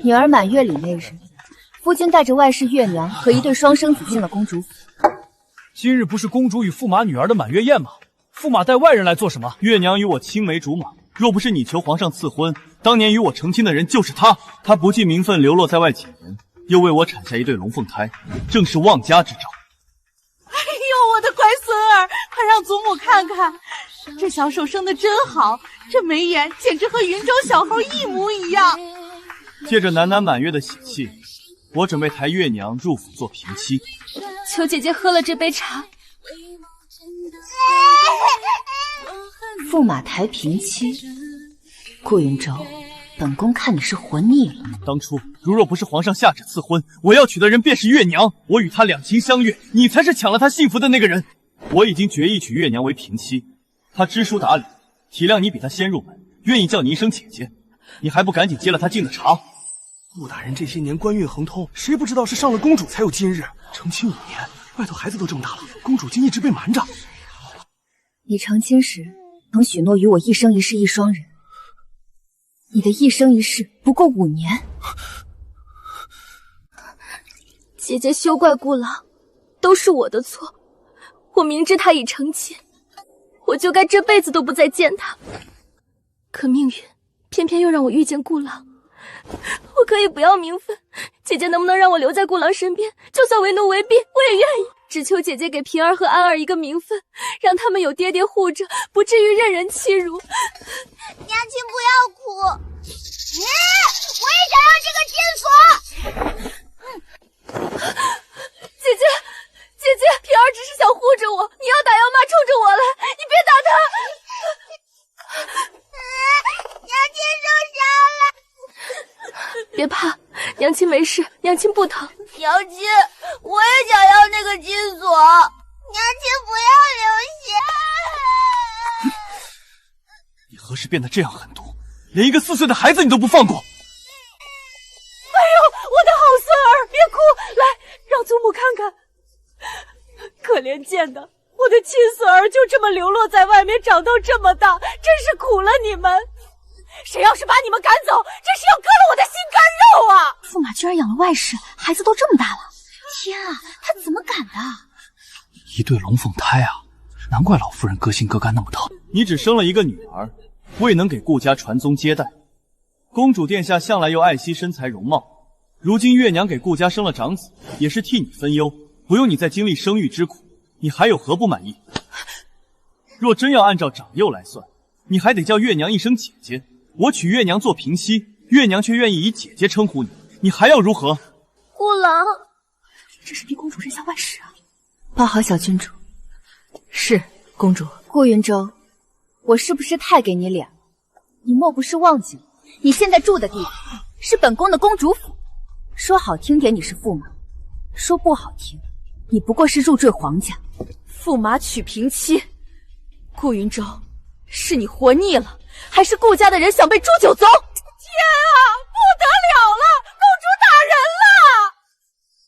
女儿满月礼那日，夫君带着外室月娘和一对双生子进了公主府。今日不是公主与驸马女儿的满月宴吗？驸马带外人来做什么？月娘与我青梅竹马，若不是你求皇上赐婚，当年与我成亲的人就是他。他不计名分流落在外几年，又为我产下一对龙凤胎，正是妄家之兆。哎呦，我的乖孙儿，快让祖母看看，这小手生的真好，这眉眼简直和云州小猴一模一样。借着楠楠满月的喜气，我准备抬月娘入府做平妻。求姐姐喝了这杯茶。驸马抬平妻，顾云州，本宫看你是活腻了。当初如若不是皇上下旨赐婚，我要娶的人便是月娘，我与她两情相悦，你才是抢了她幸福的那个人。我已经决意娶月娘为平妻，她知书达理，体谅你比她先入门，愿意叫你一声姐姐，你还不赶紧接了她敬的茶？顾大人这些年官运亨通，谁不知道是上了公主才有今日？成亲5年，外头孩子都这么大了，公主竟一直被瞒着。你成亲时曾许诺与我一生一世一双人，你的一生一世不过5年。姐姐休怪顾郎，都是我的错。我明知他已成亲，我就该这辈子都不再见他。可命运偏偏又让我遇见顾郎。我可以不要名分，姐姐能不能让我留在顾郎身边？就算为奴为婢，我也愿意。只求姐姐给平儿和安儿一个名分，让他们有爹爹护着，不至于任人欺辱。娘亲不要哭，我也想要这个金锁。姐姐，姐姐，平儿只是想护着我，你要打要骂，冲着我来，你别打她。娘亲受伤了。别怕，娘亲没事，娘亲不疼。娘亲，我也想要那个金锁。娘亲不要流血。你何时变得这样狠毒，连一个4岁的孩子你都不放过？哎呦，我的好孙儿，别哭，来，让祖母看看。可怜见的，我的亲孙儿就这么流落在外面，长到这么大，真是苦了你们。谁要是把你们赶走，真是要割了我的心肝肉啊！驸马居然养了外室，孩子都这么大了，天啊，他怎么敢的？一对龙凤胎啊，难怪老夫人割心割肝那么疼。你只生了一个女儿，未能给顾家传宗接代。公主殿下向来又爱惜身材容貌，如今月娘给顾家生了长子，也是替你分忧，不用你再经历生育之苦，你还有何不满意？若真要按照长幼来算，你还得叫月娘一声姐姐。我娶月娘做平妻，月娘却愿意以姐姐称呼你，你还要如何？顾郎，这是逼公主认下外室啊！抱好小君主。是公主。顾云州，我是不是太给你脸了？你莫不是忘记了，你现在住的地方是本宫的公主府。说好听点，你是驸马；说不好听，你不过是入赘皇家。驸马娶平妻，顾云州，是你活腻了，还是顾家的人想被诛九族？天啊，不得了了，公主打人了！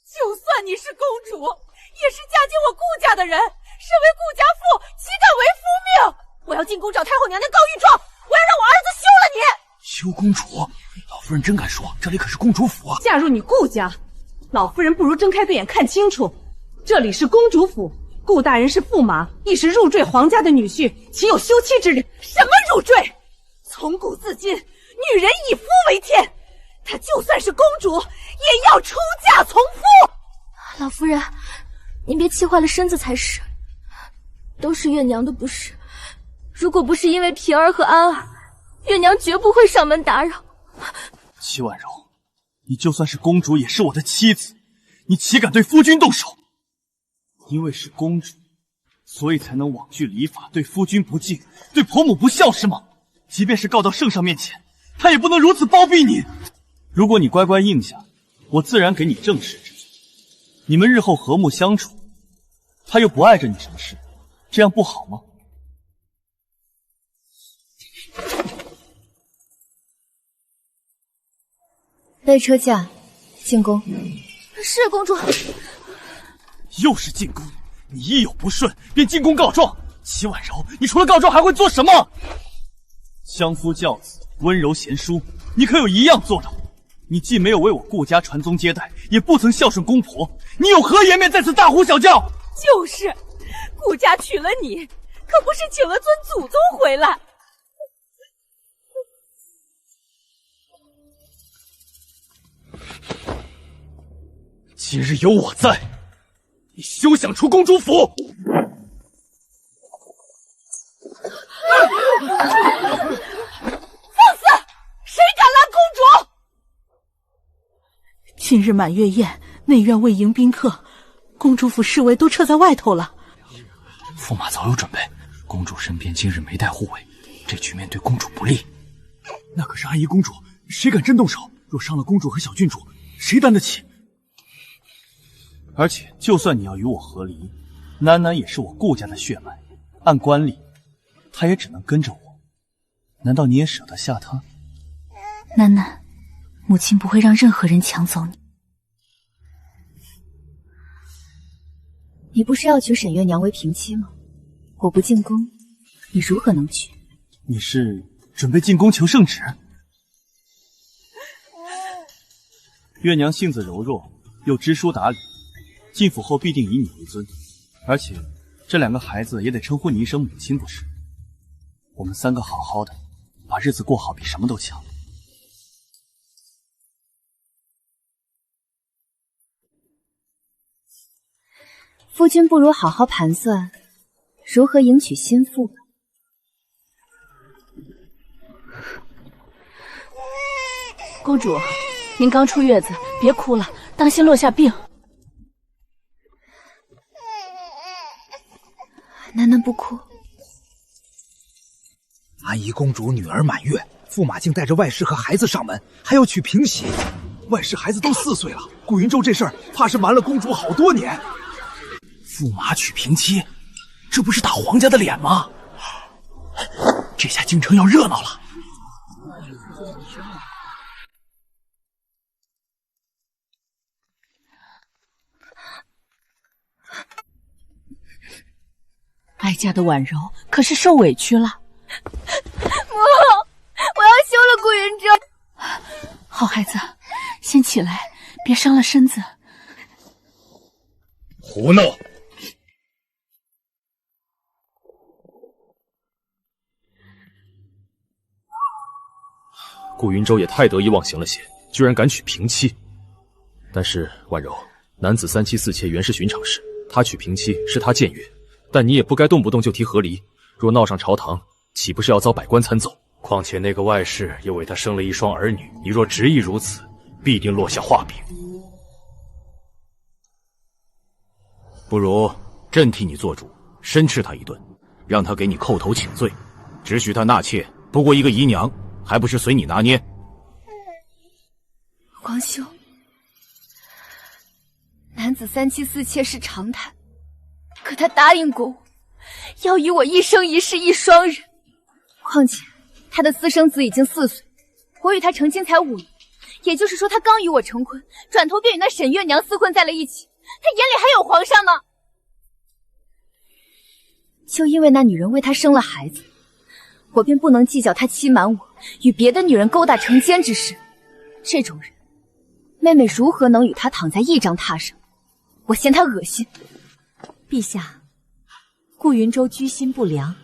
就算你是公主，也是嫁进我顾家的人，身为顾家妇，岂敢为夫命？我要进宫找太后娘娘告御状，我要让我儿子休了你！休公主？老夫人真敢说，这里可是公主府啊！嫁入你顾家，老夫人不如睁开对眼看清楚，这里是公主府。顾大人是驸马，亦是入赘皇家的女婿，岂有休妻之理？什么入赘？从古至今，女人以夫为天，她就算是公主，也要出嫁从夫。老夫人，您别气坏了身子才是。都是月娘的不是，如果不是因为平儿和安儿，月娘绝不会上门打扰。齐婉柔，你就算是公主，也是我的妻子，你岂敢对夫君动手？因为是公主，所以才能罔据礼法，对夫君不敬，对婆母不孝，是吗？即便是告到圣上面前，他也不能如此包庇你。如果你乖乖应下，我自然给你正室之罪。你们日后和睦相处，他又不碍着你什么事，这样不好吗？备车驾，进宫。是公主。又是进宫，你一有不顺便进宫告状。齐婉柔，你除了告状还会做什么？相夫教子，温柔贤淑，你可有一样做到？你既没有为我顾家传宗接代，也不曾孝顺公婆，你有何颜面在此大呼小叫？就是，顾家娶了你，可不是请了尊祖宗回来。今日有我在，你休想出公主府！放肆！谁敢拦公主？今日满月宴，内院未迎宾客，公主府侍卫都撤在外头了。驸马早有准备，公主身边今日没带护卫，这局面对公主不利。那可是阿姨公主，谁敢真动手？若伤了公主和小郡主，谁担得起？而且，就算你要与我和离，楠楠也是我顾家的血脉，按惯例，她也只能跟着我。难道你也舍得下她？楠楠，母亲不会让任何人抢走你。你不是要娶沈月娘为平妻吗？我不进宫，你如何能娶？你是准备进宫求圣旨？月娘性子柔弱，又知书达理，进府后必定以你为尊。而且，这两个孩子也得称呼你一声母亲，不是？我们三个好好的，把日子过好，比什么都强。夫君不如好好盘算，如何迎娶新妇吧。公主，您刚出月子，别哭了，当心落下病。楠楠不哭。阿姨公主女儿满月，驸马竟带着外室和孩子上门，还要娶平媳。外室孩子都4岁了，顾云舟这事儿怕是瞒了公主好多年。驸马娶平妻，这不是打皇家的脸吗？这下京城要热闹了。哀家的婉柔可是受委屈了。母后，我要休了顾云舟。好孩子，先起来，别伤了身子。胡闹！顾云舟也太得意忘形了些，居然敢娶平妻。但是婉柔，男子3妻4妾原是寻常事，他娶平妻是他僭越，但你也不该动不动就提和离，若闹上朝堂，岂不是要遭百官参奏？况且那个外室又为他生了一双儿女，你若执意如此，必定落下话柄。不如朕替你做主，申斥他一顿，让他给你叩头请罪，只许他纳妾，不过一个姨娘，还不是随你拿捏？皇兄，男子3妻4妾是常态，可他答应过我，要与我一生一世一双人。况且他的私生子已经4岁，我与他成亲才5年，也就是说他刚与我成婚，转头便与那沈月娘厮混在了一起，他眼里还有皇上吗？就因为那女人为他生了孩子，我便不能计较他欺瞒我，与别的女人勾搭成奸之事。这种人，妹妹如何能与他躺在一张榻上？我嫌他恶心。陛下，顾云舟居心不良，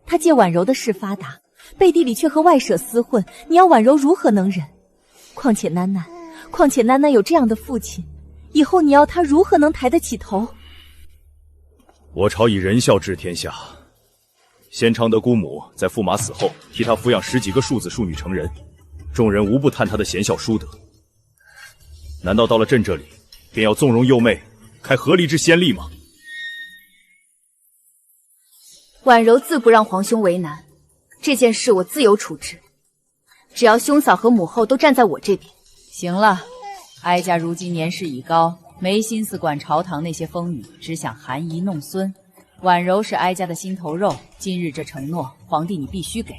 他借婉柔的事发达，背地里却和外舍厮混，你要婉柔如何能忍？况且楠楠有这样的父亲，以后你要他如何能抬得起头？我朝以仁孝治天下，先昌德姑母在驸马死后，替他抚养10几个庶子庶女成人，众人无不叹他的贤孝淑德。难道到了朕这里，便要纵容幼妹，开和离之先例吗？婉柔自不让皇兄为难，这件事我自有处置。只要兄嫂和母后都站在我这边。行了，哀家如今年事已高，没心思管朝堂那些风雨，只想含饴弄孙。婉柔是哀家的心头肉，今日这承诺，皇帝你必须给。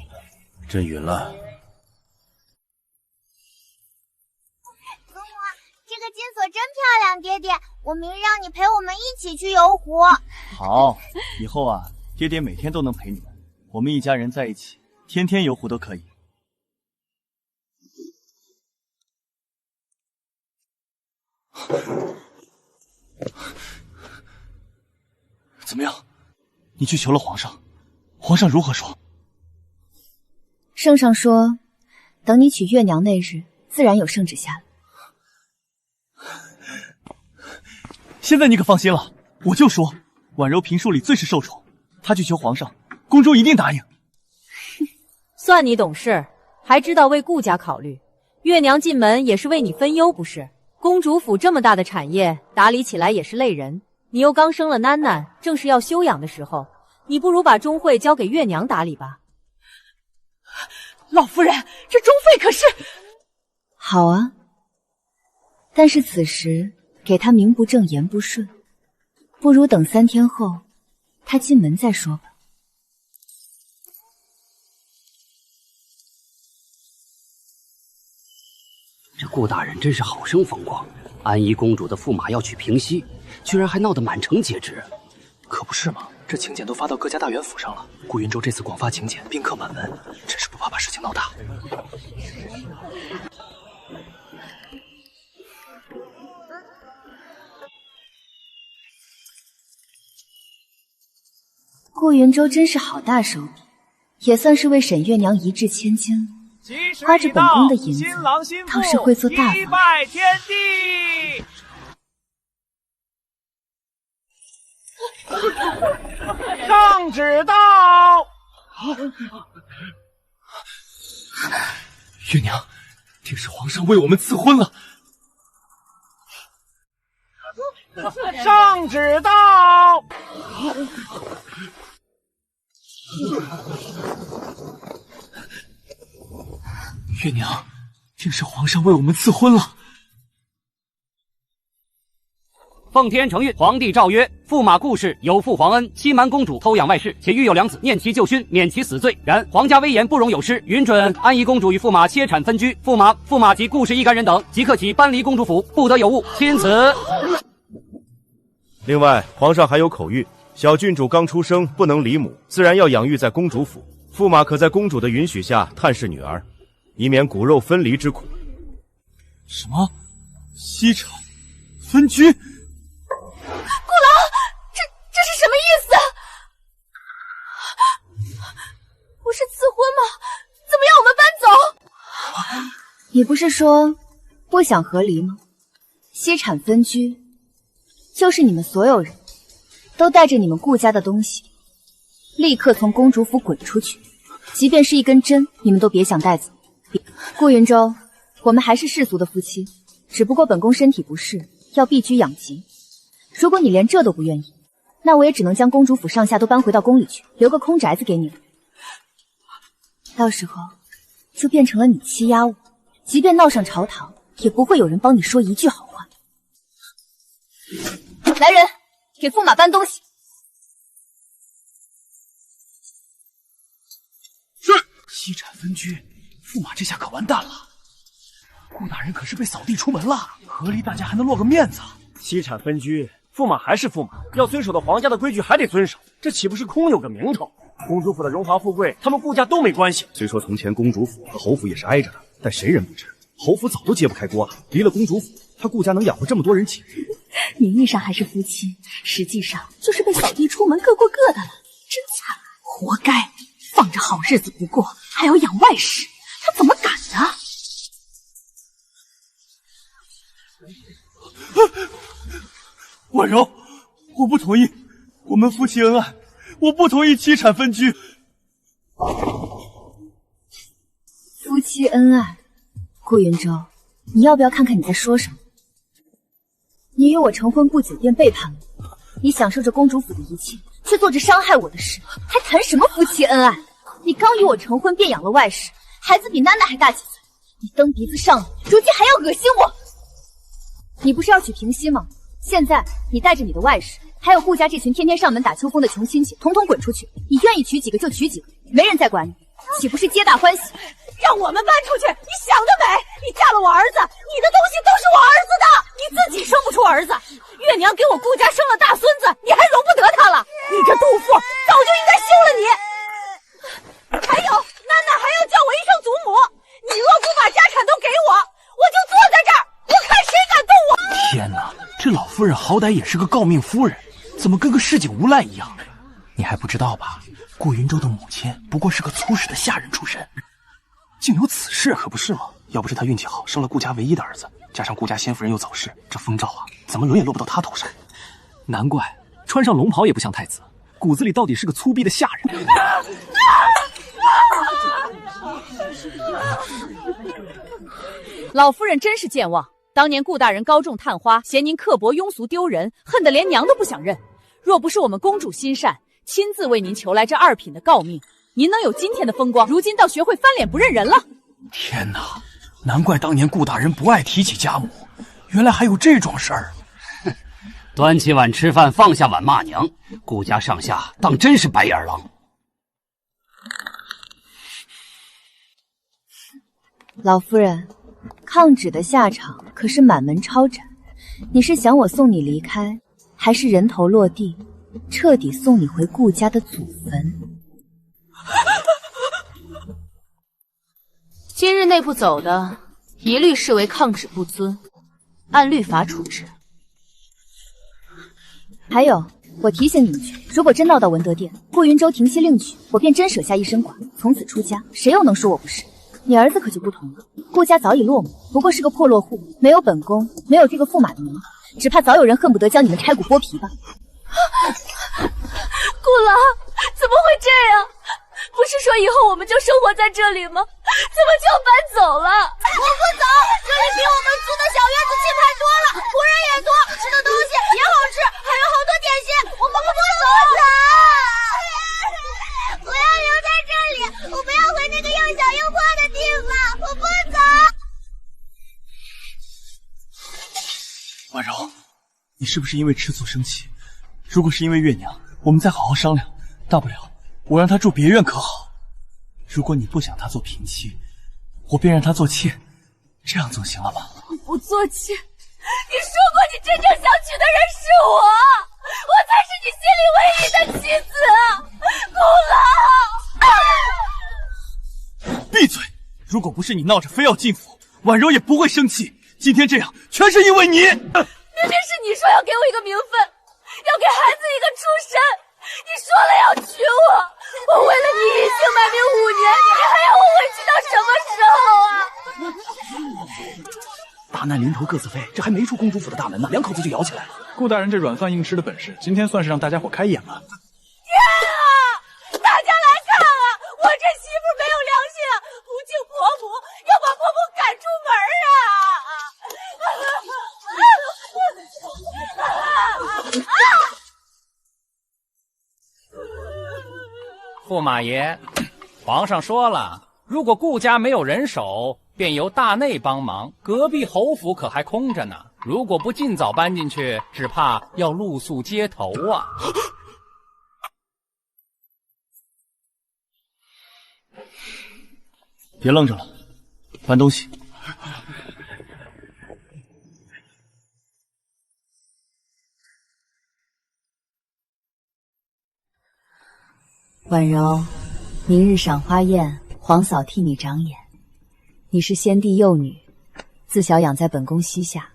朕允了。祖母，这个金锁真漂亮，爹爹，我明日让你陪我们一起去游湖。好，以后啊，爹爹每天都能陪你们，我们一家人在一起，天天游湖都可以。怎么样？你去求了皇上，皇上如何说？圣上说，等你娶月娘那日，自然有圣旨下来。现在你可放心了，我就说婉柔嫔庶里最是受宠，她去求皇上，宫中一定答应。算你懂事，还知道为顾家考虑。月娘进门也是为你分忧，不是？公主府这么大的产业，打理起来也是累人。你又刚生了囡囡，正是要休养的时候，你不如把钟会交给月娘打理吧。老夫人，这钟妃可是……好啊，但是此时给她名不正言不顺，不如等3天后她进门再说吧。这顾大人真是好生风光，安宜公主的驸马要娶平西，居然还闹得满城皆知。可不是嘛，这请柬都发到各家大员府上了。顾云舟这次广发请柬，宾客满门，真是不怕把事情闹大。顾云舟真是好大手笔，也算是为沈月娘一掷千金了。花着本宫的银子，倒是会做大方。拜天地！上旨到！月娘，定是皇上为我们赐婚了。上旨到！月娘，定是皇上为我们赐婚了。奉天承运，皇帝诏曰：驸马顾氏有负皇恩，欺瞒公主，偷养外室，且育有良子，念其旧勋，免其死罪。然皇家威严不容有失，允准安宜公主与驸马切产分居。驸马及顾氏一干人等，即刻起搬离公主府，不得有误。钦此。另外，皇上还有口谕：小郡主刚出生，不能离母，自然要养育在公主府。驸马可在公主的允许下探视女儿，以免骨肉分离之苦。什么？惜产分居？顾郎，这是什么意思？不是赐婚吗？怎么要我们搬走？你不是说不想和离吗？惜产分居，就是你们所有人都带着你们顾家的东西，立刻从公主府滚出去。即便是一根针，你们都别想带走。顾云舟，我们还是世俗的夫妻，只不过本宫身体不适，要避居养疾。如果你连这都不愿意，那我也只能将公主府上下都搬回到宫里去，留个空宅子给你了。到时候就变成了你欺压我，即便闹上朝堂，也不会有人帮你说一句好话。来人，给驸马搬东西。是。惜产分居，驸马这下可完蛋了。顾大人可是被扫地出门了，和离大家还能落个面子。惜产分居，驸马还是驸马，要遵守的皇家的规矩还得遵守，这岂不是空有个名头？公主府的荣华富贵，他们顾家都没关系。虽说从前公主府和侯府也是挨着的，但谁人不知，侯府早就揭不开锅了。离了公主府，他顾家能养活这么多人起居？名义上还是夫妻，实际上就是被扫地出门，各过各的了，真惨，活该！放着好日子不过，还要养外室，他怎么敢呢？婉柔，我不同意，我们夫妻恩爱，我不同意妻产分居。夫妻恩爱，顾云舟，你要不要看看你在说什么？你与我成婚不久便背叛了我，你享受着公主府的一切，却做着伤害我的事，还谈什么夫妻恩爱？你刚与我成婚便养了外室，孩子比囡囡还大几岁，你蹬鼻子上来，如今还要恶心我。你不是要娶平西吗？现在你带着你的外室，还有顾家这群天天上门打秋风的穷亲戚，统统滚出去！你愿意娶几个就娶几个，没人再管你，岂不是皆大欢喜？让我们搬出去，你想得美！你嫁了我儿子，你的东西都是我儿子的，你自己生不出儿子，月娘给我顾家生了大孙子，你还容不得他了？你这杜父，早就应该休了你！还有，囡囡还要叫我一声祖母，你若不把家产都给我，我就坐在这儿，我看谁敢动我！天哪！这老夫人好歹也是个诰命夫人，怎么跟个市井无赖一样？你还不知道吧？顾云州的母亲不过是个粗使的下人出身，竟有此事，可不是吗？要不是他运气好，生了顾家唯一的儿子，加上顾家先夫人又早逝，这风兆啊，怎么轮也落不到他头上。难怪穿上龙袍也不像太子，骨子里到底是个粗鄙的下人。老夫人真是健忘，当年顾大人高中探花，嫌您刻薄庸俗丢人，恨得连娘都不想认。若不是我们公主心善，亲自为您求来这2品的诰命，您能有今天的风光，如今倒学会翻脸不认人了。天哪，难怪当年顾大人不爱提起家母，原来还有这桩事儿。端起碗吃饭，放下碗骂娘，顾家上下当真是白眼狼。老夫人，抗旨的下场可是满门抄斩。你是想我送你离开，还是人头落地，彻底送你回顾家的祖坟？今日内不走的，一律视为抗旨不遵，按律法处置。还有，我提醒你一句，如果真闹到文德殿，顾云州停妻另娶，我便真舍下一身剐，从此出家，谁又能说我不是？你儿子可就不同了，顾家早已落寞，不过是个破落户，没有本宫，没有这个驸马的名号，只怕早有人恨不得将你们拆骨剥皮吧。顾郎，怎么会这样？不是说以后我们就生活在这里吗？怎么就搬走了？我不走，这里比我们租的小院子气派多了，仆人也多，吃的东西也好吃，还有好多点心，我们不走。我要留在这里，我不要回那个又小又破的地方，我不走。婉柔，你是不是因为吃醋生气？如果是因为月娘，我们再好好商量，大不了我让她住别院可好？如果你不想她做平妻，我便让她做妾，这样总行了吧？我不做妾，你说过你真正想娶的人是我，我才是你心里唯一的妻子，顾郎。闭嘴！如果不是你闹着非要进府，婉柔也不会生气。今天这样，全是因为你。明明是你说要给我一个名分，要给孩子一个出身，你说了要娶我，我为了你隐姓埋名5年，你还要我委屈到什么时候啊？大难临头各自飞，这还没出公主府的大门呢，2口子就咬起来了。顾大人这软饭硬吃的本事，今天算是让大家伙开眼了。天啊！大家来看啊！我这媳妇没有良心啊，不敬婆婆，要把婆婆赶出门啊！驸马爷，皇上说了，如果顾家没有人手，便由大内帮忙，隔壁侯府可还空着呢。如果不尽早搬进去，只怕要露宿街头啊！别愣着了，搬东西。婉柔，明日赏花宴，皇嫂替你长眼。你是先帝幼女，自小养在本宫膝下，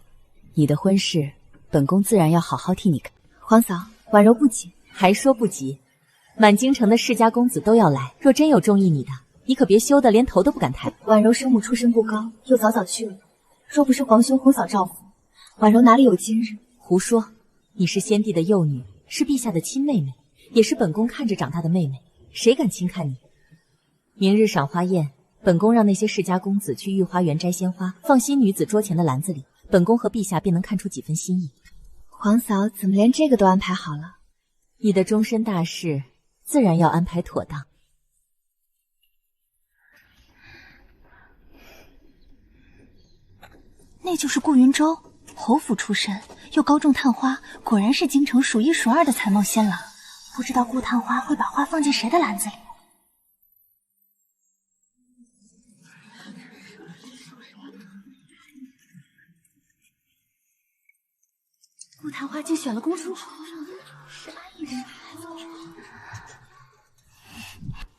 你的婚事，本宫自然要好好替你看。皇嫂，婉柔不急，还说不急？满京城的世家公子都要来，若真有中意你的，你可别羞得连头都不敢抬。婉柔生母出身不高，又早早去了，若不是皇兄红嫂照拂，婉柔哪里有今日？胡说！你是先帝的幼女，是陛下的亲妹妹，也是本宫看着长大的妹妹，谁敢轻看你？明日赏花宴，本宫让那些世家公子去御花园摘鲜花，放新女子桌前的篮子里，本宫和陛下便能看出几分心意。皇嫂怎么连这个都安排好了？你的终身大事，自然要安排妥当。那就是顾云舟，侯府出身，又高中探花，果然是京城数1数2的才貌仙郎。不知道顾探花会把花放进谁的篮子里？顾探花竟选了公主府，什么意思？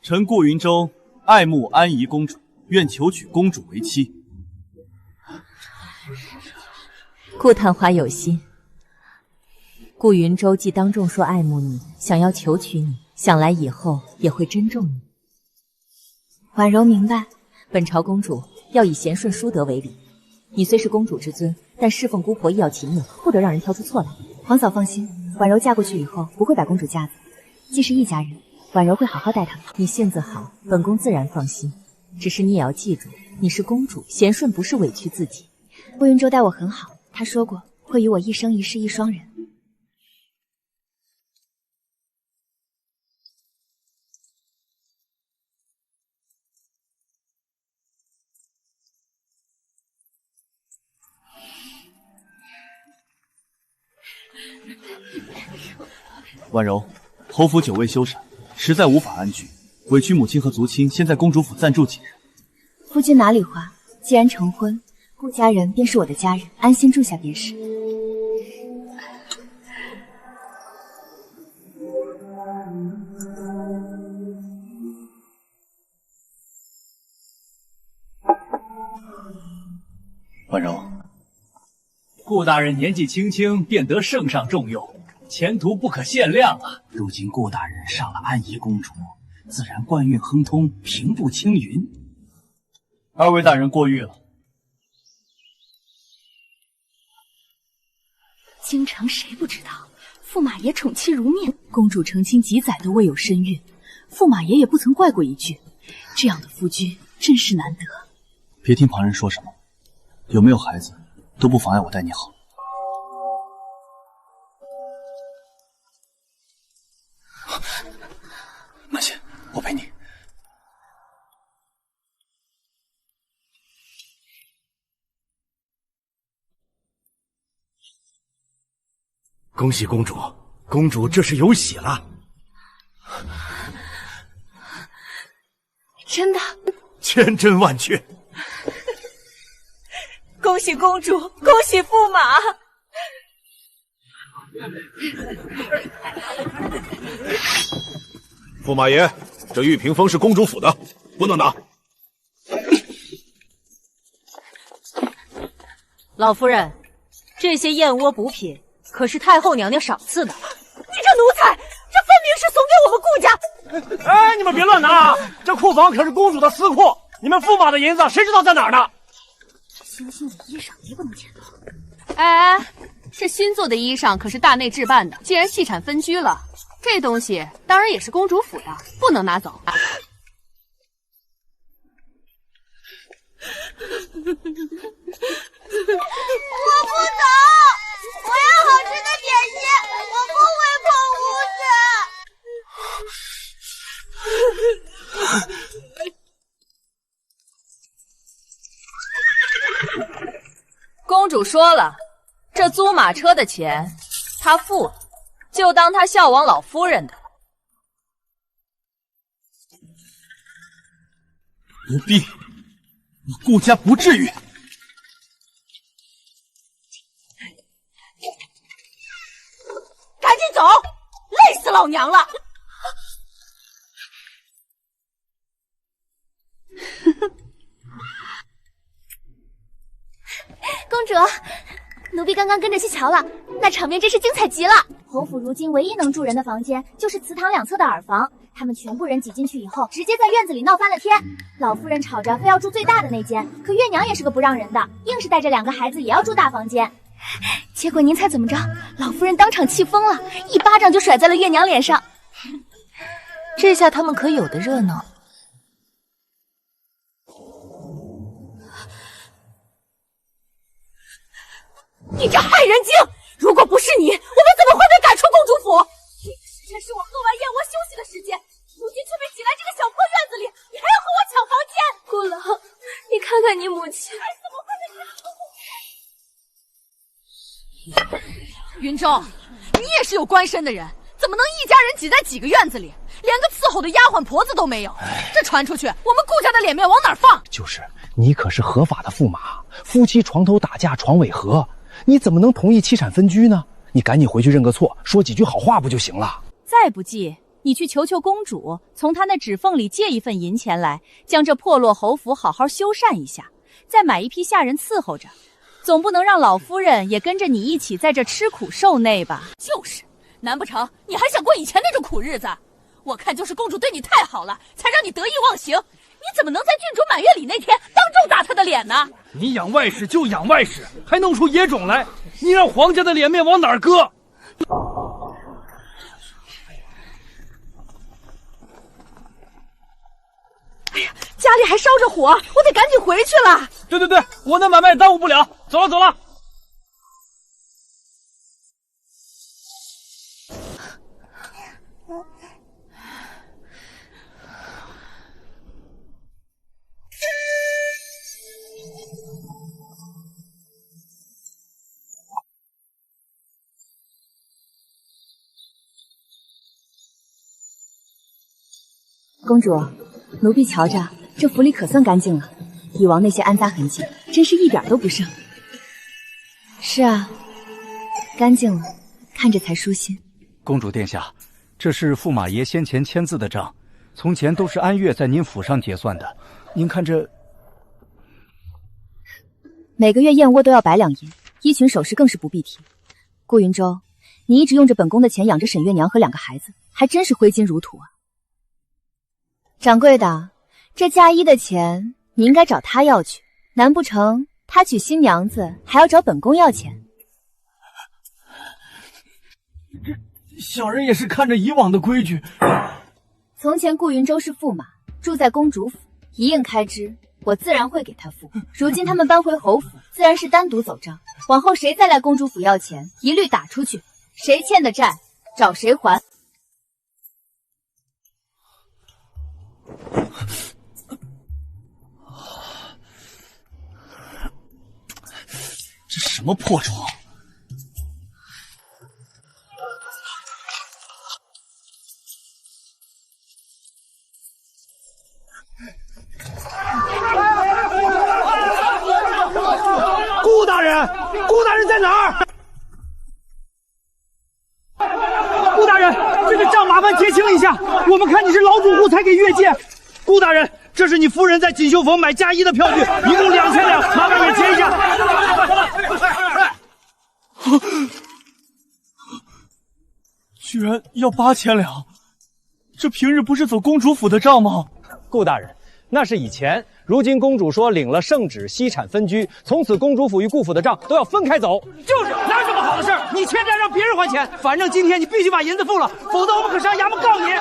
臣顾云舟爱慕安宜公主，愿求娶公主为妻。顾探花有心，顾云舟既当众说爱慕你，想要求娶你，想来以后也会珍重你。婉柔明白，本朝公主要以贤顺淑德为礼。你虽是公主之尊，但侍奉姑婆亦要勤勉，不得让人挑出错来。皇嫂放心，婉柔嫁过去以后不会摆公主架子，既是一家人，婉柔会好好待她们。你性子好，本宫自然放心。只是你也要记住，你是公主，贤顺不是委屈自己。顾云舟待我很好，他说过会与我一生一世一双人。婉柔，侯府久未修缮，实在无法安居，委屈母亲和族亲先在公主府暂住几日。夫君哪里话？既然成婚，顾家人便是我的家人，安心住下便是。婉柔，顾大人年纪轻轻便得圣上重用，前途不可限量啊！如今顾大人上了安宜公主，自然官运亨通，平步青云。二位大人过誉了。京城谁不知道，驸马爷宠妻如命，公主成亲几载都未有身孕，驸马爷也不曾怪过一句。这样的夫君真是难得。别听旁人说什么，有没有孩子都不妨碍我待你好。慢些，我陪你。恭喜公主，公主这是有喜了。真的？千真万确。恭喜公主，恭喜驸马！驸马爷，这玉屏风是公主府的，不能拿。老夫人，这些燕窝补品可是太后娘娘赏赐的。你这奴才，这分明是送给我们顾家！哎，你们别乱拿，这库房可是公主的私库，你们驸马的银子谁知道在哪儿呢？星星的衣裳别不能见到。哎，这新做的衣裳可是大内置办的，既然系产分居了，这东西当然也是公主府的，不能拿走。我不走，我要好吃的点心，我不会碰屋子。公主说了，这租马车的钱她付了，就当她孝往老夫人的。不必，我顾家不至于。赶紧走，累死老娘了！公主，奴婢刚刚跟着去瞧了，那场面真是精彩极了。侯府如今唯一能住人的房间就是祠堂两侧的耳房，他们全部人挤进去以后，直接在院子里闹翻了天。老夫人吵着非要住最大的那间，可月娘也是个不让人的，硬是带着2个孩子也要住大房间。结果您猜怎么着？老夫人当场气疯了，一巴掌就甩在了月娘脸上。这下他们可有的热闹。你这害人精！如果不是你，我们怎么会被赶出公主府？这个时辰是我喝完燕窝休息的时间，如今却被挤来这个小破院子里，你还要和我抢房间？顾老，你看看你母亲，怎么会被云舟，你也是有官身的人，怎么能一家人挤在几个院子里，连个伺候的丫鬟婆子都没有？这传出去，我们顾家的脸面往哪儿放？就是你可是合法的驸马，夫妻床头打架床尾和，你怎么能同意妻产分居呢？你赶紧回去认个错，说几句好话不就行了？再不济，你去求求公主，从她那指缝里借一份银钱来，将这破落侯府好好修缮一下，再买一批下人伺候着。总不能让老夫人也跟着你一起在这吃苦受内吧？就是，难不成你还想过以前那种苦日子？我看就是公主对你太好了，才让你得意忘形。你怎么能在郡主满月礼那天当众打她的脸呢？你养外室就养外室，还弄出野种来，你让皇家的脸面往哪儿搁？哎呀，家里还烧着火，我得赶紧回去了。对，我的买卖耽误不了，走了。公主，奴婢瞧着，这府里可算干净了，以往那些安杂痕迹，真是一点都不剩。是啊，干净了，看着才舒心。公主殿下，这是驸马爷先前签字的账，从前都是安月在您府上结算的，您看这……每个月燕窝都要100两银，衣裙首饰更是不必提。顾云舟，你一直用着本宫的钱养着沈月娘和2个孩子，还真是挥金如土啊！掌柜的，这嫁衣的钱你应该找他要去，难不成他娶新娘子还要找本宫要钱？这小人也是看着以往的规矩。从前顾云舟是驸马，住在公主府，一应开支我自然会给他付。如今他们搬回侯府，自然是单独走账。往后谁再来公主府要钱，一律打出去，谁欠的债找谁还。这什么破床？顾大人，顾大人在哪儿？顾大人，这个账麻烦结清一下，我们看你是老主顾才给越界。顾大人，这是你夫人在锦绣坊买嫁衣的票据，一共2000两，麻烦也结一下。居然要8000两，这平日不是走公主府的账吗？顾大人，那是以前，如今公主说领了圣旨，息产分居，从此公主府与顾府的账都要分开走。就是，哪有这么好的事儿？你欠债让别人还钱，反正今天你必须把银子付了，否则我们可上衙门告你。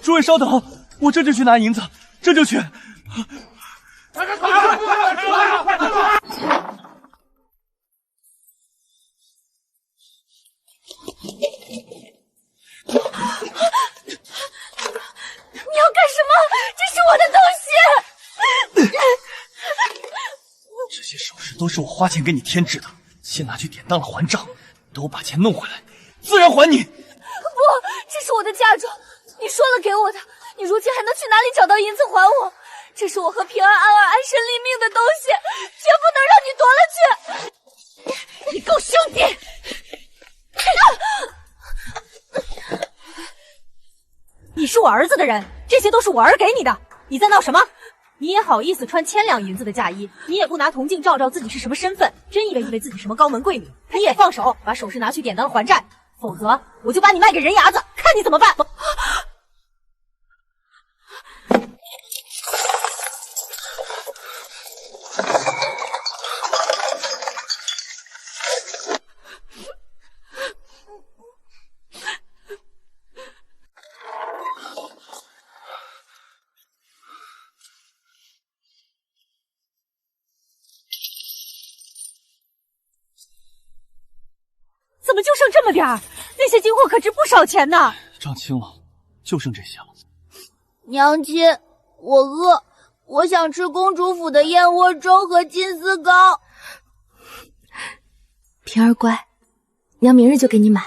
诸位稍等，我这就去拿银子，这就去。你要干什么？这是我的东西！这些首饰都是我花钱给你添置的，先拿去典当了还账，等我把钱弄回来，自然还你。不，这是我的嫁妆，你说了给我的，你如今还能去哪里找到银子还我？这是我和平儿、安儿安身立命的东西，绝不能让你夺了去！你够兄弟！你是我儿子的人，这些都是我儿给你的，你在闹什么？你也好意思穿1000两银子的嫁衣，你也不拿铜镜照照自己是什么身份，真以为自己什么高门贵女？你也放手，把首饰拿去典当还债，否则我就把你卖给人牙子，看你怎么办！怎么就剩这么点儿？那些金货可值不少钱呢。账清了，就剩这些了。娘亲，我饿，我想吃公主府的燕窝粥和金丝糕。平儿乖，娘明日就给你买。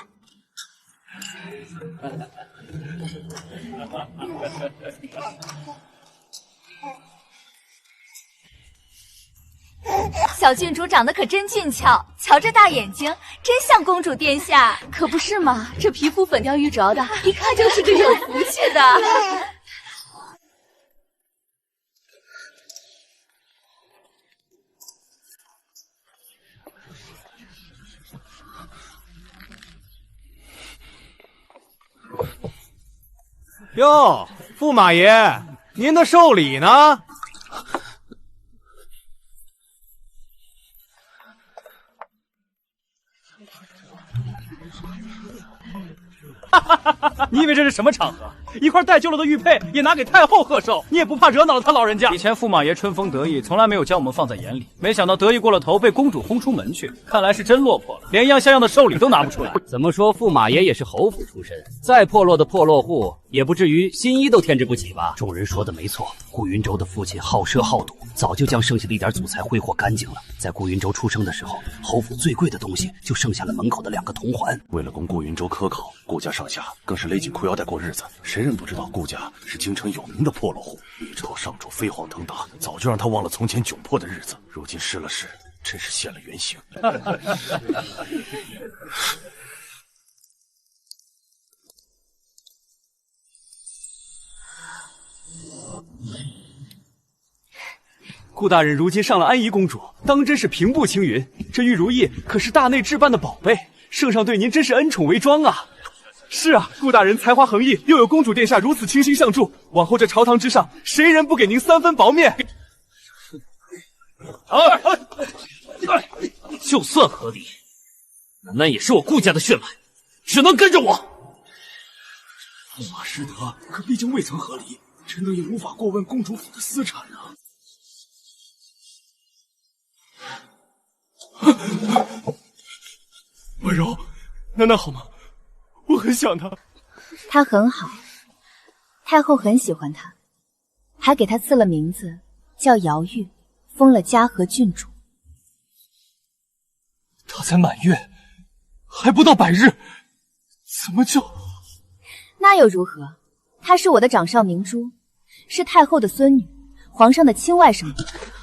小郡主长得可真俊俏，瞧这大眼睛，真像公主殿下。可不是嘛，这皮肤粉雕玉琢的，一看就是个有福气的。哟，驸马爷，您的寿礼呢？你以为这是什么场合？一块带旧了的玉佩也拿给太后贺寿，你也不怕惹恼了他老人家？以前驸马爷春风得意，从来没有将我们放在眼里，没想到得意过了头，被公主轰出门去。看来是真落魄了，连一样像样的寿礼都拿不出来。怎么说，驸马爷也是侯府出身，再破落的破落户，也不至于新衣都添置不起吧？众人说的没错，顾云舟的父亲好奢好赌，早就将剩下的一点祖财挥霍干净了。在顾云舟出生的时候，侯府最贵的东西就剩下了门口的2个铜环。为了供顾云舟科考，顾家上下更是勒紧裤腰带过日子。谁人不知道顾家是京城有名的破落户？一朝上主飞黄腾达，早就让他忘了从前窘迫的日子。如今失了势，真是现了原形。顾大人如今上了安宜公主，当真是平步青云。这玉如意可是大内置办的宝贝，圣上对您真是恩宠为庄啊！是啊，顾大人才华横溢，又有公主殿下如此倾心相助，往后这朝堂之上，谁人不给您3分薄面？就算合理，那也是我顾家的血脉，只能跟着我。驸马失德，可毕竟未曾合离，臣等也无法过问公主府的私产啊。婉柔，楠楠好吗？我很想她。她很好，太后很喜欢她，还给她赐了名字叫瑶玉，封了嘉禾郡主。她才满月，还不到100日，怎么就……那又如何？她是我的掌上明珠，是太后的孙女，皇上的亲外甥女。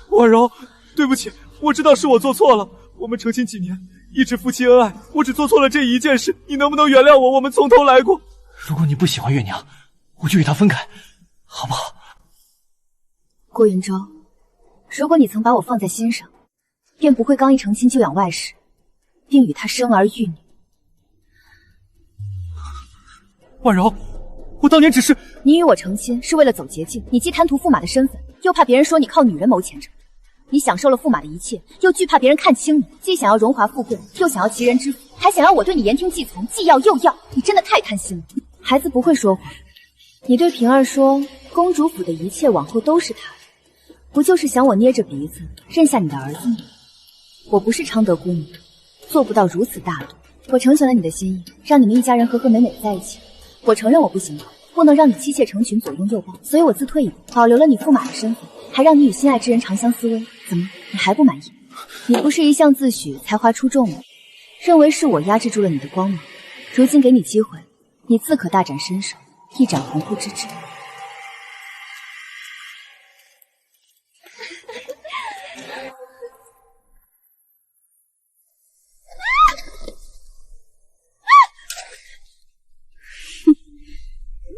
婉柔，对不起，我知道是我做错了。我们成亲几年，一直夫妻恩爱，我只做错了这一件事，你能不能原谅我？我们从头来过。如果你不喜欢月娘，我就与她分开，好不好？顾云舟，如果你曾把我放在心上，便不会刚一成亲就养外室，并与他生儿育女。婉柔，我当年只是……你与我成亲是为了走捷径，你既贪图驸马的身份，又怕别人说你靠女人谋前程。你享受了驸马的一切，又惧怕别人看轻你，既想要荣华富贵，又想要齐人之福，还想要我对你言听计从，既要又要，你真的太贪心了。孩子不会说谎，你对平儿说公主府的一切往后都是她的，不就是想我捏着鼻子认下你的儿子吗？我不是昌德姑母，做不到如此大度。我成全了你的心意，让你们一家人和和美美在一起。我承认我不行，不能让你妻妾成群，左拥右抱，所以我自退一步，保留了你驸马的身份，还让你与心爱之人长相厮偎。怎么，你还不满意？你不是一向自诩才华出众吗？认为是我压制住了你的光芒，如今给你机会，你自可大展身手，一展鸿鹄之志。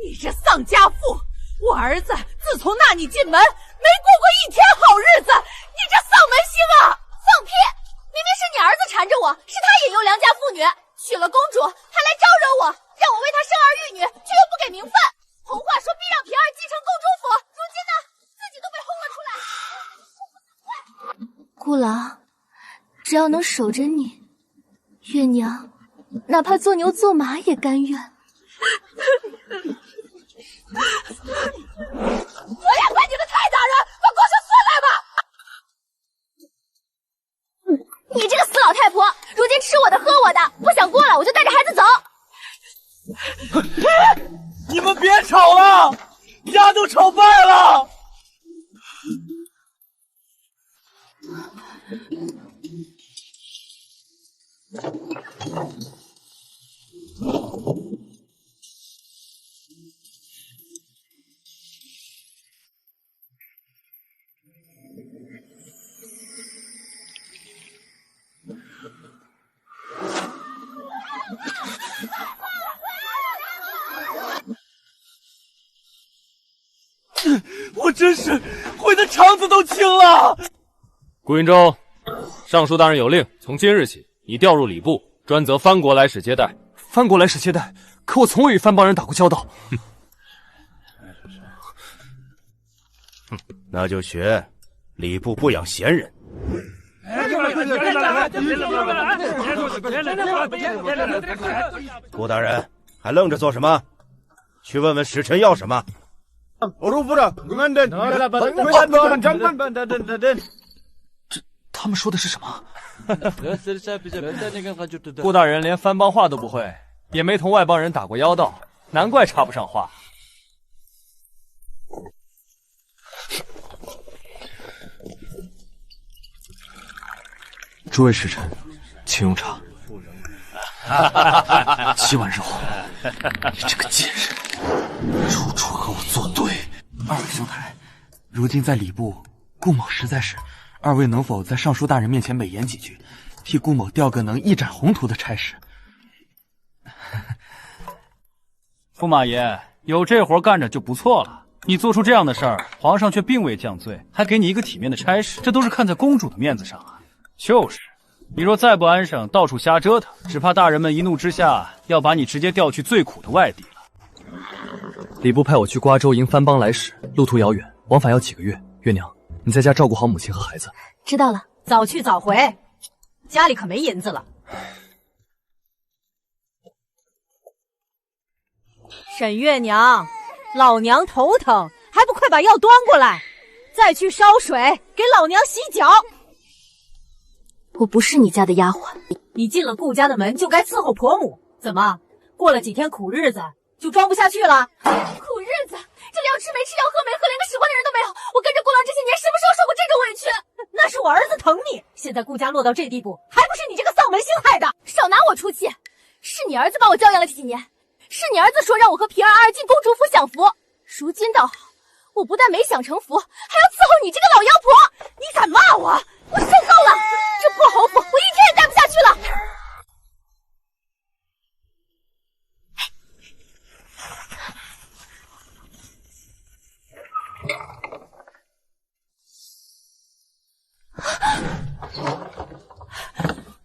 你这丧家妇！我儿子自从纳你进门，没过过一天好日子，你这丧门星啊！放屁！明明是你儿子缠着我，是他引诱良家妇女，娶了公主还来招惹我，让我为他生儿育女，却又不给名分。红话说必让平儿继承公主府，如今呢，自己都被轰了出来。顾郎，只要能守着你，月娘哪怕做牛做马也甘愿。我也怪你个太大人，把光生孙来吧！你这个死老太婆，如今吃我的喝我的，不想过了我就带着孩子走。你们别吵了，家都吵败了。我真是悔得肠子都青了。顾云舟，尚书大人有令，从今日起，你调入礼部，专责藩国来使接待。藩国来使接待？可我从未与藩邦人打过交道。那就学礼部不养闲人。顾大人，还愣着做什么？去问问使臣要什么。他们说的是什么？顾大人连番邦话都不会，也没同外邦人打过交道，难怪插不上话。诸位使臣，请用茶。齐婉柔，你这个贱人，处处和我作对。二位兄台，如今在礼部，顾某实在是，二位能否在尚书大人面前美言几句，替顾某调个能一展宏图的差事？驸马爷，有这活干着就不错了。你做出这样的事儿，皇上却并未降罪，还给你一个体面的差事，这都是看在公主的面子上啊。就是，你若再不安生，到处瞎折腾，只怕大人们一怒之下要把你直接调去最苦的外地了。礼部派我去瓜州迎番邦来使，路途遥远，往返要几个月。月娘，你在家照顾好母亲和孩子。知道了，早去早回，家里可没银子了。沈月娘，老娘头疼，还不快把药端过来？再去烧水，给老娘洗脚。我不是你家的丫鬟，你进了顾家的门就该伺候婆母，怎么过了几天苦日子就装不下去了？苦日子，这里要吃没吃，要喝没喝，连个使唤的人都没有。我跟着顾郎这些年，什么时候受过这种委屈？那是我儿子疼你，现在顾家落到这地步，还不是你这个丧门星害的？少拿我出气！是你儿子把我教养了这几年，是你儿子说让我和平儿进公主府享福。如今倒好，我不但没享成福，还要伺候你这个老妖婆！你敢骂我？我受够了！这破侯府，我一天也待不下去了。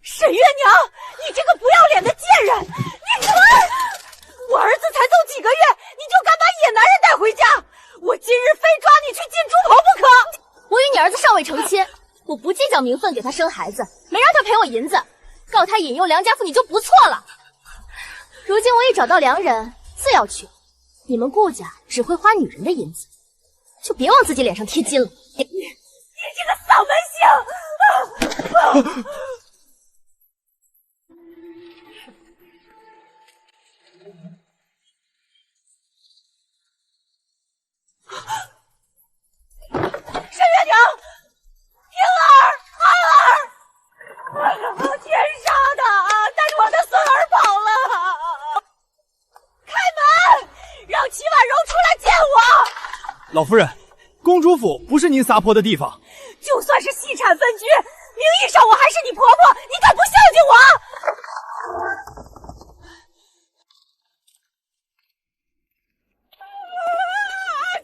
沈月娘，你这个不要脸的贱人！你敢！我儿子才走几个月，你就敢把野男人带回家？我今日非抓你去进猪棚不可！我与你儿子尚未成亲，我不计较名分给他生孩子，没让他赔我银子，告他引诱良家妇女就不错了。如今我已找到良人，自要娶。你们顾家只会花女人的银子，就别往自己脸上贴金了。你这个丧门星！沈月娘，平儿，安儿，天杀的，带着我的孙儿跑了！开门，让齐婉柔出来见我。老夫人，公主府不是您撒泼的地方。就算是细产分居，名义上我还是你婆婆，你敢不孝敬我？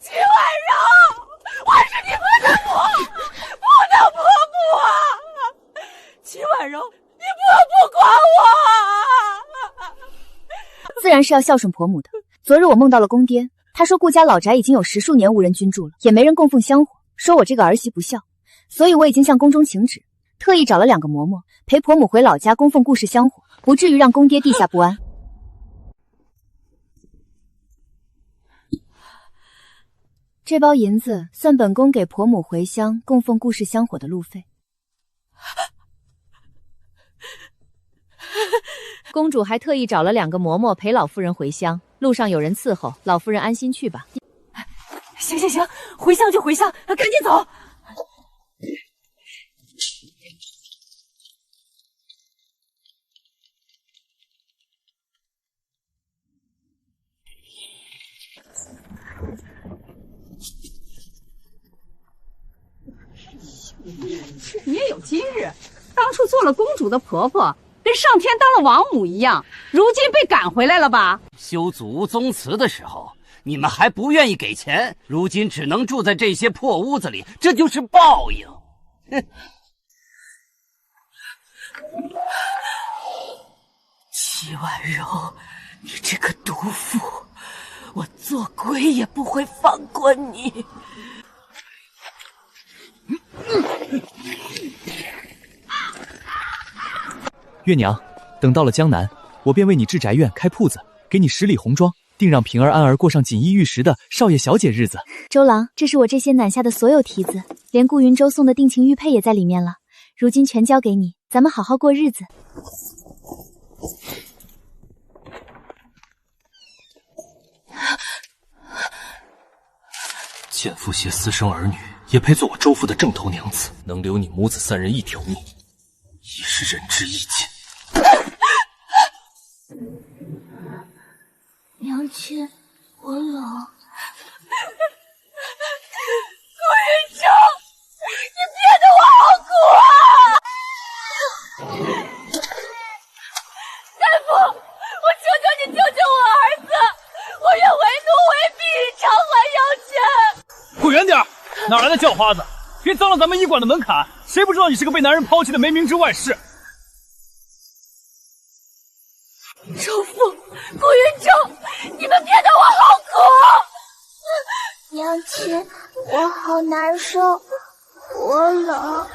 齐婉柔，我是你们的不能婆婆啊！齐婉柔，你不管我！自然是要孝顺婆母的。昨日我梦到了宫爹，他说顾家老宅已经有10数年无人居住了，也没人供奉香火，说我这个儿媳不孝，所以我已经向宫中请旨，特意找了2个嬷嬷陪婆母回老家供奉顾氏香火，不至于让宫爹地下不安。这包银子算本宫给婆母回乡供奉顾氏香火的路费。公主还特意找了2个嬷嬷陪老夫人回乡，路上有人伺候，老夫人安心去吧。行，回乡就回乡，赶紧走。你也有今日，当初做了公主的婆婆，跟上天当了王母一样，如今被赶回来了吧？修祖屋宗祠的时候，你们还不愿意给钱，如今只能住在这些破屋子里，这就是报应。哼！齐婉柔，你这个毒妇，我做鬼也不会放过你！月娘，等到了江南，我便为你置宅院开铺子，给你10里红妆，定让平儿安儿过上锦衣玉食的少爷小姐日子。周郎，这是我这些揽下的所有题子，连顾云舟送的定情玉佩也在里面了，如今全交给你，咱们好好过日子。见父携私生儿女，也配做我周父的正头娘子，能留你母子3人一条命，已是仁至义尽。娘亲，我冷。顾云舟，你别的我好苦啊！大夫，我求求你救救我儿子，我愿为奴为婢，偿还要钱。滚远点，哪来的叫花子？别脏了咱们医馆的门槛！谁不知道你是个被男人抛弃的没明智外室？周父，顾云舟，你们别的我好苦。娘亲，我好难受，我冷。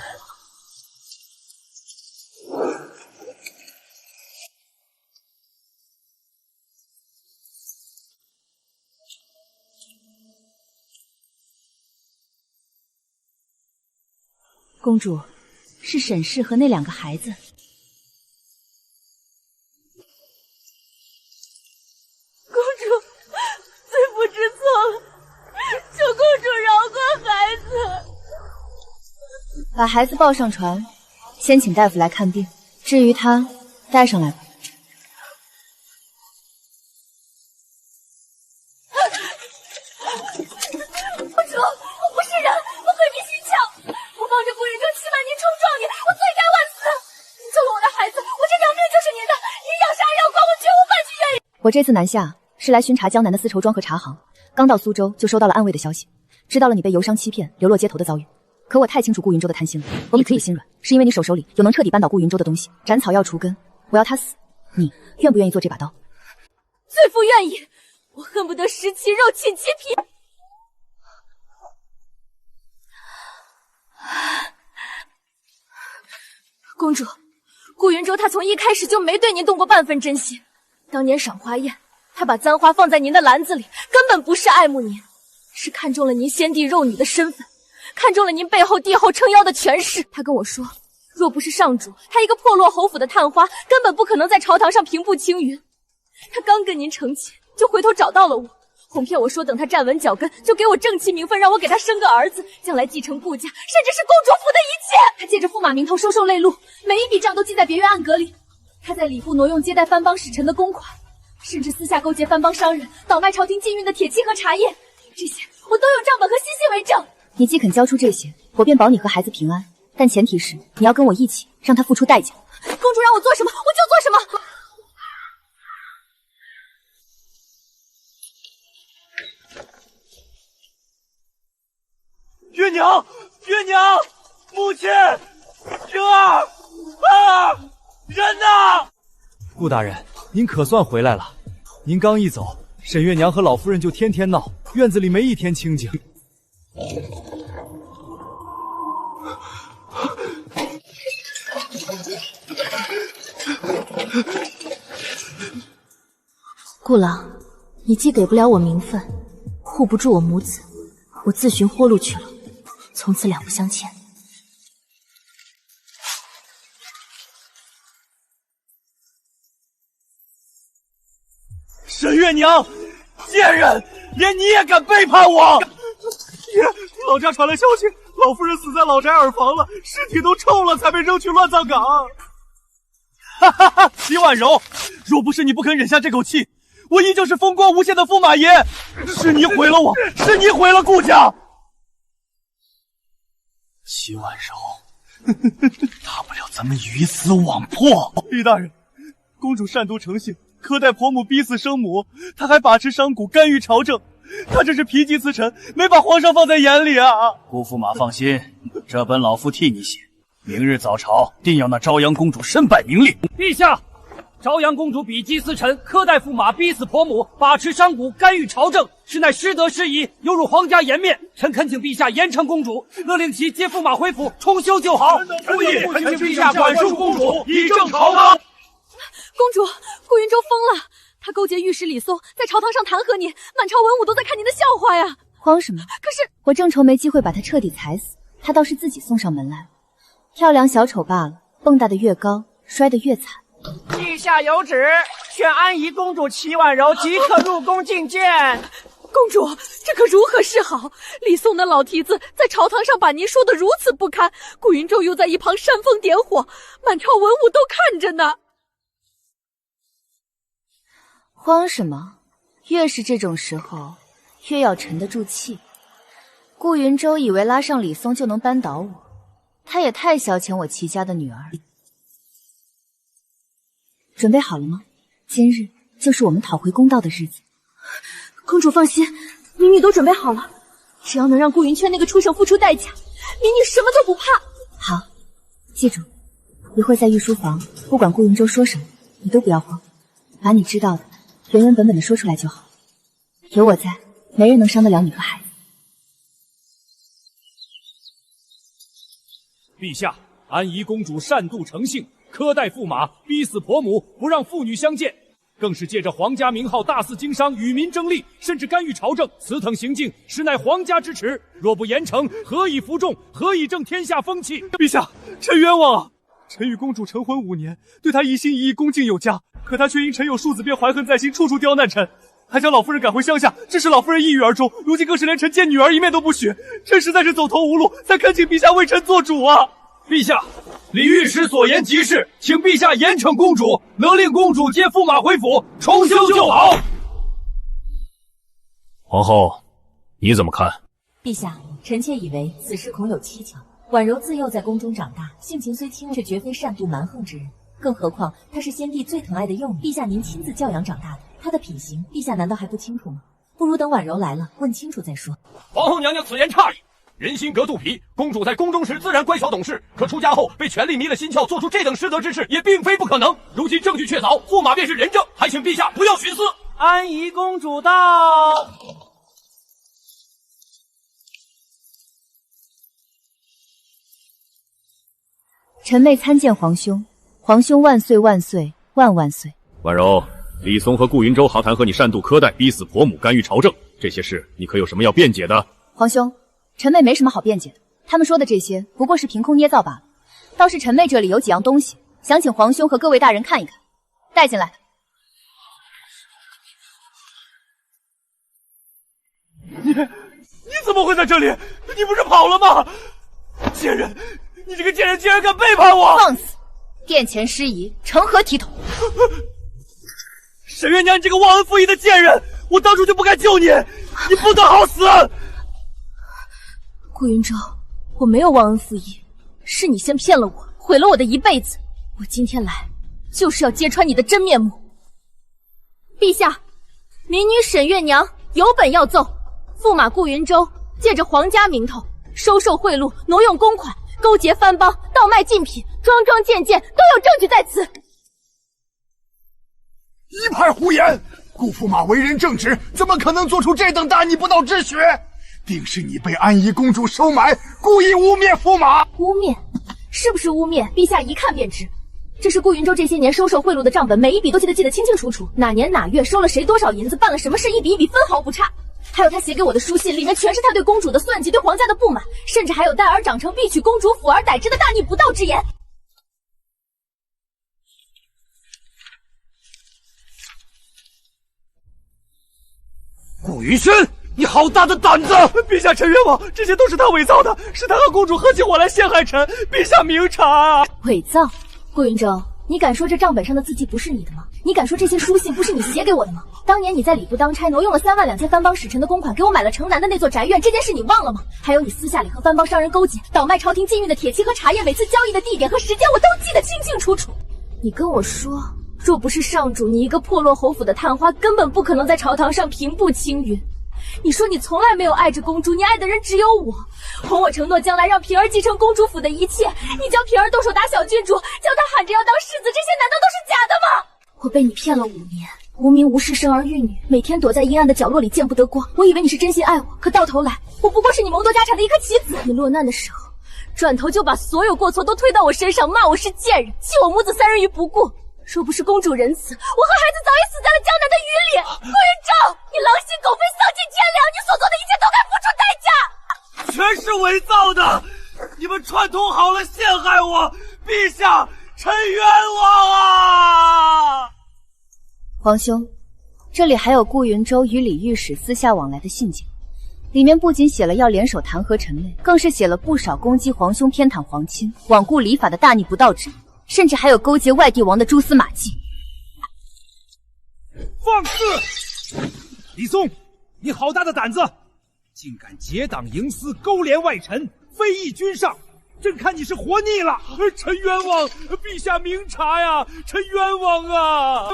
公主，是沈氏和那2个孩子。公主，罪不知错了，求公主饶过孩子。把孩子抱上船，先请大夫来看病。至于他，带上来吧。公主，我不是人，我鬼迷心窍。我帮着顾云舟欺瞒您、冲撞您，我罪该万死。您救了我的孩子，我这条命就是您的。您要杀要剐，我绝无半句怨言。我这次南下是来巡查江南的丝绸庄和茶行，刚到苏州就收到了安慰的消息，知道了你被游商欺骗、流落街头的遭遇。可我太清楚顾云舟的贪心了，我们可以心软，是因为你手里有能彻底扳倒顾云舟的东西，斩草要除根，我要他死。你愿不愿意做这把刀？罪妇愿意，我恨不得食其肉，寝其皮。公主，顾云舟他从一开始就没对您动过半分真心。当年赏花宴，他把簪花放在您的篮子里，根本不是爱慕您，是看中了您先帝肉女的身份，看中了您背后帝后撑腰的权势。他跟我说，若不是上主，他一个破落侯府的探花，根本不可能在朝堂上平步青云。他刚跟您成亲，就回头找到了我，哄骗我说等他站稳脚跟，就给我正妻名分，让我给他生个儿子，将来继承顾家，甚至是公主府的一切。他借着驸马名头收受贿赂，每一笔账都记在别院暗格里。他在礼部挪用接待藩邦使臣的公款，甚至私下勾结藩邦商人，倒卖朝廷禁运的铁器和茶叶，这些我都有账本和信息为证。你既肯交出这些，我便保你和孩子平安，但前提是你要跟我一起，让他付出代价。公主让我做什么，我就做什么。月娘，月娘，母亲，平儿，儿，人呢？顾大人，您可算回来了。您刚一走，沈月娘和老夫人就天天闹，院子里没一天清静。顾郎，你既给不了我名分，护不住我母子，我自寻豁路去了，从此两不相欠。沈月娘，贱人，连你也敢背叛我！爷，老家传来消息，老夫人死在老宅耳房了，尸体都臭了，才被扔去乱葬岗。哈哈哈！李婉柔，若不是你不肯忍下这口气，我依旧是风光无限的驸马爷。是你毁了我，是你毁了顾家。齐婉柔，大不了咱们鱼死网破。李大人，公主擅图成性，苛待婆母，逼死生母，她还把持商贾，干预朝政。她这是脾气辞臣，没把皇上放在眼里啊！顾驸马放心，这本老夫替你写，明日早朝定要那朝阳公主身败名裂。陛下，朝阳公主比击私臣，苛待驸马，逼死婆母，把持商贾，干预朝政，实乃失德失仪，有辱皇家颜面。臣恳请陛下严惩公主，勒令其接驸马回府，重修旧好。臣也恳请陛下管束公主，以正朝纲。公主，顾云舟疯了，他勾结御史李松，在朝堂上弹劾你，满朝文武都在看您的笑话呀！慌什么？可是我正愁没机会把他彻底踩死，他倒是自己送上门来了。跳梁小丑罢了，蹦跶的越高，摔得越惨。陛下有旨，宣安宜公主齐婉柔即刻入宫觐见。公主，这可如何是好？李松那老蹄子在朝堂上把您说得如此不堪，顾云舟又在一旁煽风点火，满朝文武都看着呢。慌什么？越是这种时候，越要沉得住气。顾云舟以为拉上李松就能扳倒我，他也太消遣我齐家的女儿。准备好了吗？今日就是我们讨回公道的日子。公主放心，民女都准备好了，只要能让顾云轩那个畜生付出代价，民女什么都不怕。好，记住，一会儿在御书房，不管顾云舟说什么，你都不要慌，把你知道的原原本本的说出来就好。有我在，没人能伤得了你和孩子。陛下，安宜公主擅妒成性，苛待驸马，逼死婆母，不让父女相见，更是借着皇家名号大肆经商，与民争利，甚至干预朝政，此等行径实乃皇家之耻。若不严惩，何以服众？何以正天下风气？陛下，臣冤枉啊！臣与公主成婚5年，对她一心一意，恭敬有加，可她却因臣有庶子便怀恨在心，处处刁难臣，还将老夫人赶回乡下，致使老夫人抑郁而终。如今更是连臣见女儿一面都不许，臣实在是走投无路，才恳请陛下为臣做主啊！陛下，李御史所言极是，请陛下严惩公主，勒令公主接驸马回府，重修旧好。皇后，你怎么看？陛下，臣妾以为此事恐有蹊跷。婉柔自幼在宫中长大，性情虽轻，却绝非善妒蛮横之人。更何况她是先帝最疼爱的幼女，陛下您亲自教养长大的，她的品行，陛下难道还不清楚吗？不如等婉柔来了，问清楚再说。皇后娘娘此言差矣。人心隔肚皮，公主在宫中时自然乖巧懂事，可出家后被权力迷了心窍，做出这等失德之事也并非不可能。如今证据确凿，驸马便是人证，还请陛下不要徇私。安宜公主到。臣妹参见皇兄，皇兄万岁万岁万万岁。婉柔，李松和顾云舟豪谈和你擅妒苛待，逼死婆母，干预朝政，这些事你可有什么要辩解的？皇兄，臣妹没什么好辩解的，他们说的这些不过是凭空捏造罢了。倒是臣妹这里有几样东西，想请皇兄和各位大人看一看，带进来。你怎么会在这里？你不是跑了吗？贱人！你这个贱人竟然敢背叛我！放肆！殿前失仪，成何体统？沈月娘，你这个忘恩负义的贱人！我当初就不该救你，你不得好死！顾云舟，我没有忘恩负义，是你先骗了我，毁了我的一辈子。我今天来就是要揭穿你的真面目。陛下，民女沈月娘有本要奏，驸马顾云舟借着皇家名头收受贿赂，挪用公款，勾结藩邦，倒卖禁品，桩桩件件都有证据在此。一派胡言！顾驸马为人正直，怎么可能做出这等大逆不道之举？定是你被安宜公主收买，故意污蔑驸马。污蔑？是不是污蔑？陛下一看便知。这是顾云舟这些年收受贿赂的账本，每一笔都记得清清楚楚，哪年哪月收了谁多少银子，办了什么事，一笔一笔分毫不差。还有他写给我的书信，里面全是他对公主的算计，对皇家的不满，甚至还有待尔长成必娶公主辅而逮之的大逆不道之言。顾云轩，你好大的胆子！陛下，臣冤枉，这些都是他伪造的，是他和公主合起伙来陷害臣，陛下明察啊！伪造？顾云舟，你敢说这账本上的字迹不是你的吗？你敢说这些书信不是你写给我的吗？当年你在礼部当差，挪用了3万2千藩邦使臣的公款，给我买了城南的那座宅院，这件事你忘了吗？还有你私下里和藩邦商人勾结，倒卖朝廷禁运的铁器和茶叶，每次交易的地点和时间我都记得清清楚楚。你跟我说，若不是上主你一个破落侯府的探花，根本不可能在朝堂上平步青云。你说你从来没有爱着公主，你爱的人只有我，哄我承诺将来让平儿继承公主府的一切，你叫平儿动手打小郡主，叫她喊着要当世子，这些难道都是假的吗？我被你骗了5年，无名无事生儿育女，每天躲在阴暗的角落里见不得光。我以为你是真心爱我，可到头来我不过是你谋夺家产的一颗棋子。你落难的时候，转头就把所有过错都推到我身上，骂我是贱人，弃我母子3人于不顾。若不是公主仁慈，我和孩子早已死在了江南的雨里。顾云舟，你狼心狗肺，丧尽天良，你所做的一切都该付出代价。全是伪造的！你们串通好了陷害我，陛下，臣冤枉啊！皇兄，这里还有顾云舟与李御史私下往来的信件，里面不仅写了要联手弹劾臣类，更是写了不少攻击皇兄、偏袒皇亲、罔顾礼法的大逆不道之言，甚至还有勾结外地王的蛛丝马迹。放肆！李松，你好大的胆子，竟敢结党营私，勾连外臣，非议君上！朕看你是活腻了！臣冤枉，陛下明察呀！臣冤枉啊！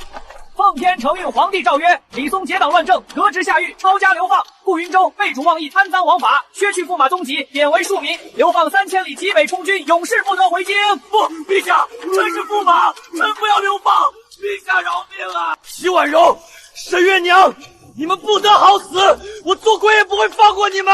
奉天承运皇帝诏曰：李松结党乱政，革职下狱，抄家流放。顾云舟被主妄议贪赃枉法，削去驸马宗籍，贬为庶民，流放3000里极北充军，永世不得回京。不，陛下，臣是驸马，臣不要流放！陛下饶命啊！徐婉柔、沈月娘，你们不得好死！我做鬼也不会放过你们！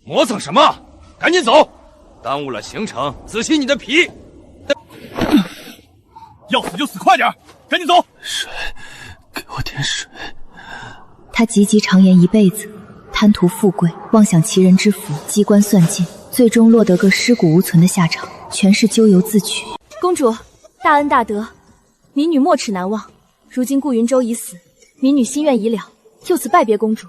磨蹭什么？赶紧走，耽误了行程，仔细你的皮！要死就死快点，赶紧走！水，给我点水。他积极常言一辈子，贪图富贵，妄想其人之福，机关算尽，最终落得个尸骨无存的下场，全是咎由自取。公主，大恩大德，民女没齿难忘。如今顾云舟已死，民女心愿已了，就此拜别公主。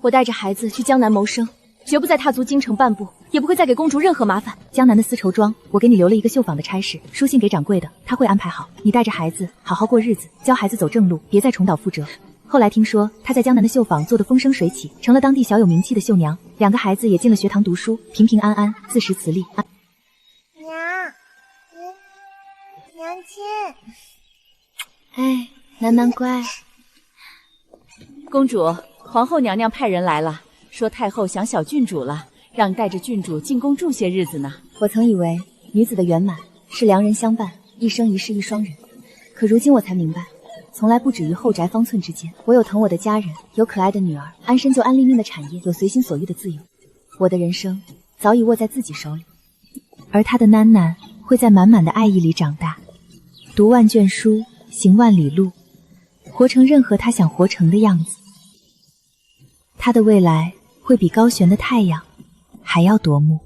我带着孩子去江南谋生，绝不再踏足京城半步，也不会再给公主任何麻烦。江南的丝绸庄，我给你留了一个绣坊的差事，书信给掌柜的，他会安排好。你带着孩子好好过日子，教孩子走正路，别再重蹈覆辙。后来听说她在江南的绣坊做得风生水起，成了当地小有名气的绣娘，2个孩子也进了学堂读书，平平安安，自食其力。娘亲，哎，楠楠乖。公主，皇后娘娘派人来了，说太后想小郡主了，让你带着郡主进宫住些日子呢。我曾以为女子的圆满是良人相伴，一生一世一双人，可如今我才明白，从来不止于后宅方寸之间。我有疼我的家人，有可爱的女儿，安身就安立命的产业，有随心所欲的自由。我的人生早已握在自己手里，而她的囡囡会在满满的爱意里长大，读万卷书，行万里路，活成任何她想活成的样子。她的未来会比高悬的太阳还要夺目。